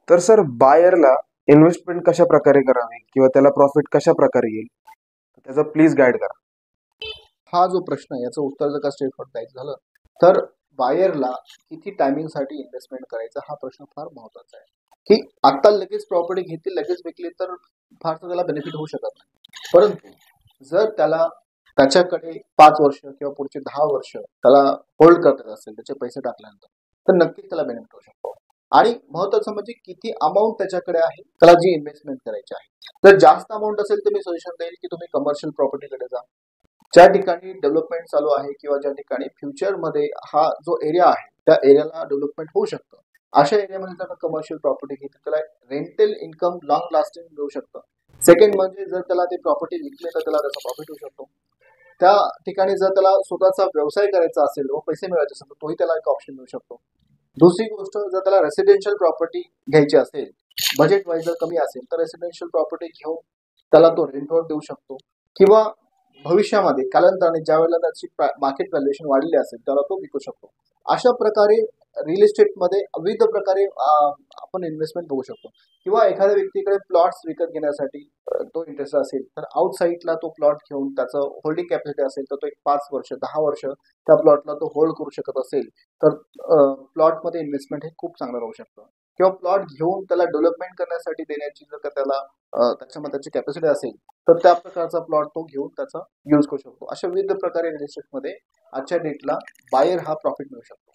तर sir बायरला investment कशा प्रकारे करावी किंवा त्याला प्रॉफिट कशा प्रकारे येईल त्याचा प्लीज गाईड करा. हा जो प्रश्न आहे याचं उत्तर जर का स्ट्रेटफॉर्ड द्यायचं झालं तर बायरला किती टायमिंगसाठी इन्व्हेस्टमेंट करायचा हा प्रश्न फार महत्वाचा आहे. की आता लगेच प्रॉपर्टी घेतली लगेच विकली तर फारसं त्याला बेनिफिट होऊ शकत नाही, परंतु जर त्याला त्याच्याकडे 5 वर्ष किंवा पुढचे 10 वर्ष त्याला होल्ड करत असेल त्याचे पैसे टाकल्यानंतर तर नक्कीच त्याला बेनिफिट होऊ शकतो. आणि महत्वाचं म्हणजे किती अमाऊंट त्याच्याकडे आहे त्याला जी इन्व्हेस्टमेंट करायची आहे. जर जास्त अमाऊंट असेल तर मी सजेशन देईल की तुम्ही कमर्शियल प्रॉपर्टीकडे जा, ज्या ठिकाणी डेव्हलपमेंट चालू आहे किंवा ज्या ठिकाणी फ्युचरमध्ये हा जो एरिया आहे त्या एरियाला डेव्हलपमेंट होऊ शकतं. अशा एरियामध्ये जर कमर्शियल प्रॉपर्टी घेतली त्याला रेंटल इन्कम लॉंग लास्टिंग मिळू शकतं. सेकंड म्हणजे जर त्याला ते प्रॉपर्टी विकली तर त्याला त्याचा प्रॉफिट होऊ शकतो. त्या ठिकाणी जर त्याला स्वतःचा व्यवसाय करायचा असेल व पैसे मिळवायचे असेल तर तोही त्याला एक ऑप्शन मिळू शकतो. दुसरी गोष्ट जर त्याला रेसिडेन्शियल प्रॉपर्टी घ्यायची असेल, बजेट वाईज जर कमी असेल तर रेसिडेन्शियल प्रॉपर्टी घेऊन त्याला तो रेंटवर देऊ शकतो. किंवा भविष्यामध्ये कालांतराने ज्या वेळेला त्याची मार्केट व्हॅल्युएशन वाढली असेल त्याला तो विकू शकतो. अशा प्रकारे रिअल इस्टेटमध्ये विविध प्रकारे आपण इन्व्हेस्टमेंट बघू शकतो. किंवा एखाद्या व्यक्तीकडे प्लॉट्स विकत घेण्यासाठी तो इंटरेस्ट असेल तर आउटसाईडला तो प्लॉट घेऊन त्याचं होल्डिंग कॅपॅसिटी असेल तर तो एक 5 वर्ष 10 वर्ष त्या प्लॉटला तो होल्ड करू शकत असेल तर प्लॉटमध्ये इन्व्हेस्टमेंट हे खूप चांगलं राहू शकतं. किंवा प्लॉट घेऊन त्याला डेव्हलपमेंट करण्यासाठी देण्याची जर का त्याला त्याच्यामध्ये त्याची कॅपॅसिटी असेल तर त्या प्रकारचा प्लॉट तो घेऊन त्याचा यूज करू शकतो. अशा विविध प्रकारे रिअल इस्टेटमध्ये आजच्या डेटला बायर हा प्रॉफिट मिळू शकतो.